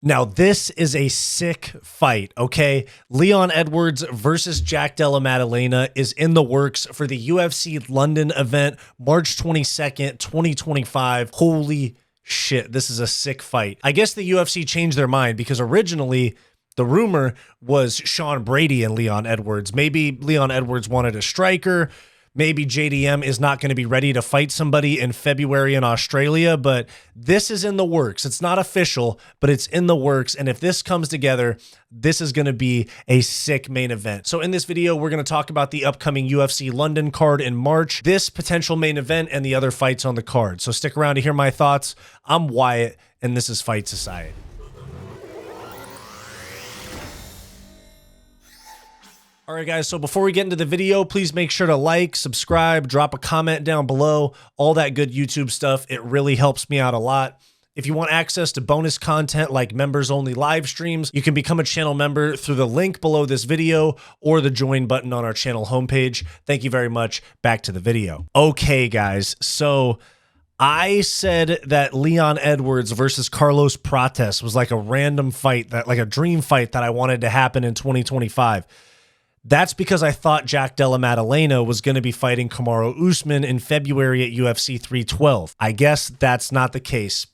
Now, this is a sick fight, okay? Leon Edwards versus Jack Della Maddalena is in the works for the UFC London event, March 22nd, 2025. Holy shit, this is a sick fight. I guess the UFC changed their mind because originally the rumor was Sean Brady and Leon Edwards. Maybe Leon Edwards wanted a striker. Maybe JDM is not going to be ready to fight somebody in February in Australia, but this is in the works. It's not official, but it's in the works. And if this comes together, this is going to be a sick main event. So in this video, we're going to talk about the upcoming UFC London card in March, this potential main event, and the other fights on the card. So stick around to hear my thoughts. I'm Wyatt, and this is Fight Society. All right, guys, so before we get into the video, please make sure to like, subscribe, drop a comment down below, all that good YouTube stuff. It really helps me out a lot. If you want access to bonus content like members-only live streams, you can become a channel member through the link below this video or the join button on our channel homepage. Thank you very much. Back to the video. Okay, guys, so I said that Leon Edwards versus Carlos Prates was like a random fight, that like a dream fight that I wanted to happen in 2025. That's because I thought Jack Della Maddalena was going to be fighting Kamaru Usman in February at UFC 312. I guess that's not the case.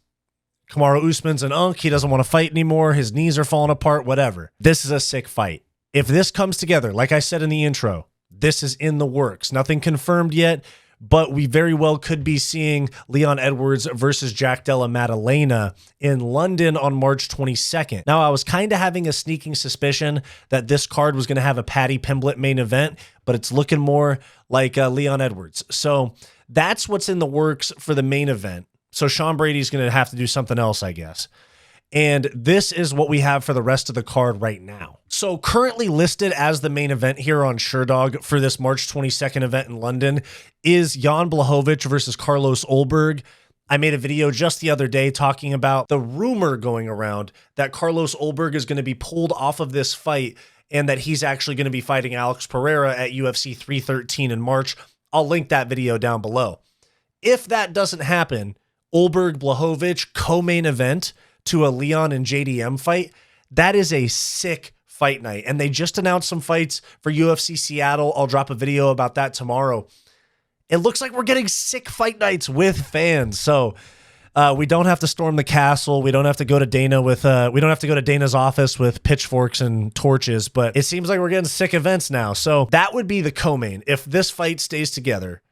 Kamaru Usman's an unk. He doesn't want to fight anymore. His knees are falling apart, whatever. This is a sick fight. If this comes together, like I said in the intro, this is in the works. Nothing confirmed yet, but we very well could be seeing Leon Edwards versus Jack Della Maddalena in London on March 22nd. Now, I was kind of having a sneaking suspicion that this card was going to have a Paddy Pimblett main event, but it's looking more like Leon Edwards. So that's what's in the works for the main event. So Sean Brady's going to have to do something else, I guess. And this is what we have for the rest of the card right now. So currently listed as the main event here on SureDog for this March 22nd event in London is Jan Blachowicz versus Carlos Ulberg. I made a video just the other day talking about the rumor going around that Carlos Ulberg is going to be pulled off of this fight and that he's actually going to be fighting Alex Pereira at UFC 313 in March. I'll link that video down below. If that doesn't happen, Ulberg-Blachowicz co-main event to a Leon and JDM fight, that is a sick fight night. And they just announced some fights for UFC Seattle. I'll drop a video about that tomorrow. It looks like we're getting sick fight nights with fans. So we don't have to storm the castle. We don't have to go to Dana with we don't have to go to Dana's office with pitchforks and torches, but it seems like we're getting sick events now. So that would be the co-main. If this fight stays together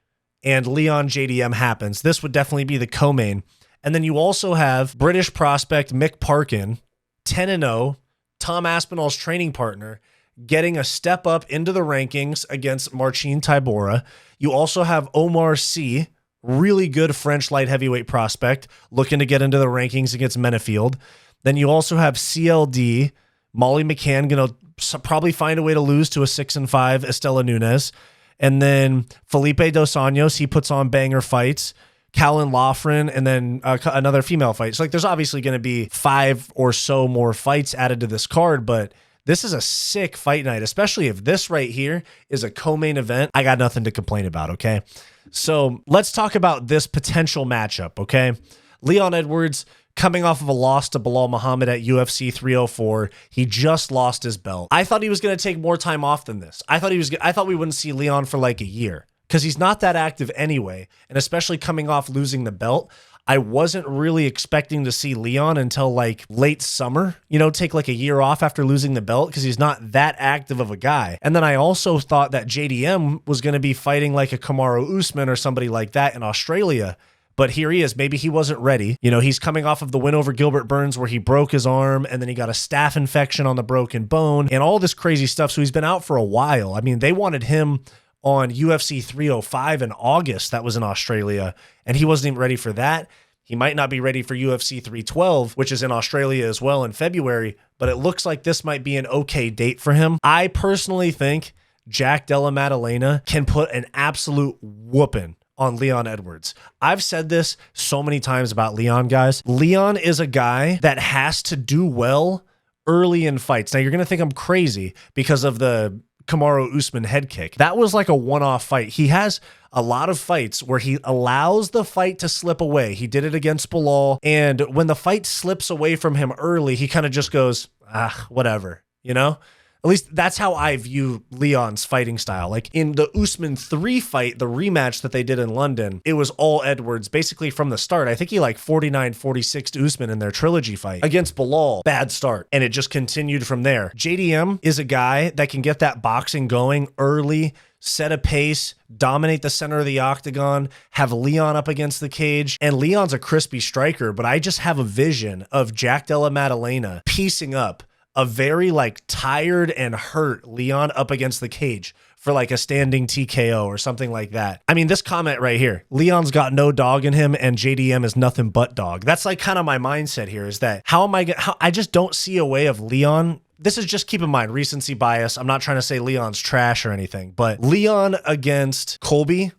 and Leon JDM happens, this would definitely be the co-main. And then you also have British prospect Mick Parkin, 10-0, Tom Aspinall's training partner, getting a step up into the rankings against Marcin Tybura. You also have Omar Sy, really good French light heavyweight prospect, looking to get into the rankings against Menefield. Then you also have CLD, Molly McCann, going to probably find a way to lose to a 6-5 Estela Nunes. And then Felipe Dos Anjos, he puts on banger fights. Callan Loughran, and then another female fight. So like, there's obviously going to be 5 or so more fights added to this card, but this is a sick fight night, especially if this right here is a co-main event. I got nothing to complain about, okay? So let's talk about this potential matchup, okay? Leon Edwards coming off of a loss to Bilal Muhammad at UFC 304. He just lost his belt. I thought he was going to take more time off than this. I thought we wouldn't see Leon for like a year, because he's not that active anyway, and especially coming off losing the belt, I wasn't really expecting to see Leon until like late summer, you know, take like a year off after losing the belt because he's not that active of a guy. And then I also thought that JDM was going to be fighting like a Kamaru Usman or somebody like that in Australia, but here he is. Maybe he wasn't ready. You know, he's coming off of the win over Gilbert Burns where he broke his arm and then he got a staph infection on the broken bone and all this crazy stuff. So he's been out for a while. I mean, they wanted him on UFC 305 in August. That was in Australia, and he wasn't even ready for that. He might not be ready for UFC 312, which is in Australia as well in February, but it looks like this might be an okay date for him. I personally think Jack Della Maddalena can put an absolute whooping on Leon Edwards. I've said this so many times about Leon, guys. Leon is a guy that has to do well early in fights. Now, you're going to think I'm crazy because of the Kamaru Usman head kick. That was like a one-off fight. He has a lot of fights where he allows the fight to slip away. He did it against Bilal, and when the fight slips away from him early, he kind of just goes, whatever, you know? At least that's how I view Leon's fighting style. Like in the Usman 3 fight, the rematch that they did in London, it was all Edwards basically from the start. I think he like 49-46 to Usman in their trilogy fight. Against Bilal, bad start. And it just continued from there. JDM is a guy that can get that boxing going early, set a pace, dominate the center of the octagon, have Leon up against the cage. And Leon's a crispy striker, but I just have a vision of Jack Della Maddalena piecing up a very like tired and hurt Leon up against the cage for like a standing TKO or something like that. I mean, this comment right here, Leon's got no dog in him and JDM is nothing but dog. That's like kind of my mindset here, is that I just don't see a way of Leon. This is just, keep in mind, recency bias. I'm not trying to say Leon's trash or anything, but Leon against Colby,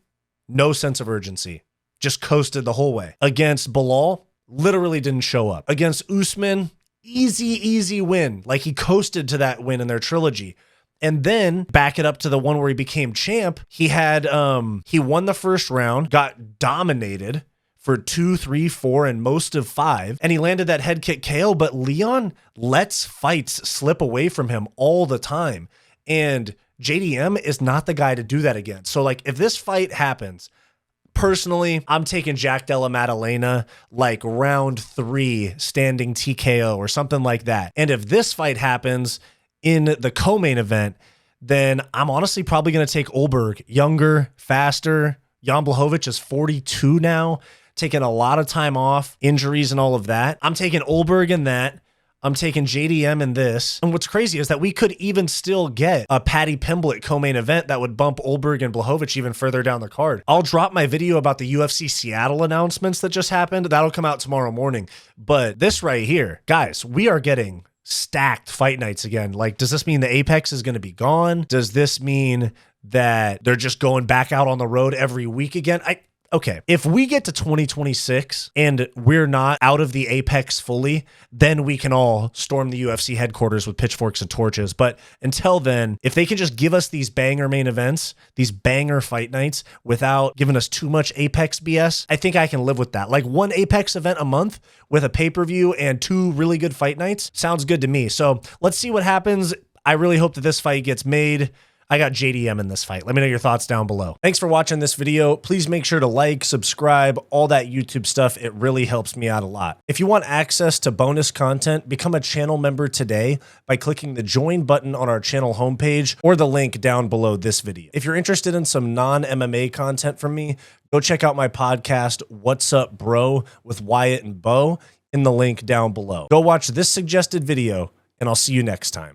no sense of urgency. Just coasted the whole way. Against Bilal, literally didn't show up. Against Usman, easy win. Like he coasted to that win in their trilogy. And then back it up to the one where he became champ. He had, he won the first round, got dominated for 2, 3, 4, and most of 5. And he landed that head kick KO, but Leon lets fights slip away from him all the time. And JDM is not the guy to do that against. So like if this fight happens, personally, I'm taking Jack Della Maddalena like round 3 standing TKO or something like that. And if this fight happens in the co-main event, then I'm honestly probably going to take Ulberg. Younger, faster. Jan Blachowicz is 42 now, taking a lot of time off, injuries and all of that. I'm taking Ulberg in that. I'm taking JDM in this. And what's crazy is that we could even still get a Paddy Pimblett co-main event that would bump Ulberg and Blachowicz even further down the card. I'll drop my video about the UFC Seattle announcements that just happened. That'll come out tomorrow morning. But this right here, guys, we are getting stacked fight nights again. Like, does this mean the Apex is going to be gone? Does this mean that they're just going back out on the road every week again? Okay, if we get to 2026 and we're not out of the Apex fully, then we can all storm the UFC headquarters with pitchforks and torches. But until then, if they can just give us these banger main events, these banger fight nights without giving us too much Apex BS, I think I can live with that. Like one Apex event a month with a pay-per-view and 2 really good fight nights sounds good to me. So let's see what happens. I really hope that this fight gets made. I got JDM in this fight. Let me know your thoughts down below. Thanks for watching this video. Please make sure to like, subscribe, all that YouTube stuff. It really helps me out a lot. If you want access to bonus content, become a channel member today by clicking the join button on our channel homepage or the link down below this video. If you're interested in some non-MMA content from me, go check out my podcast, What's Up Bro, with Wyatt and Bo, in the link down below. Go watch this suggested video, and I'll see you next time.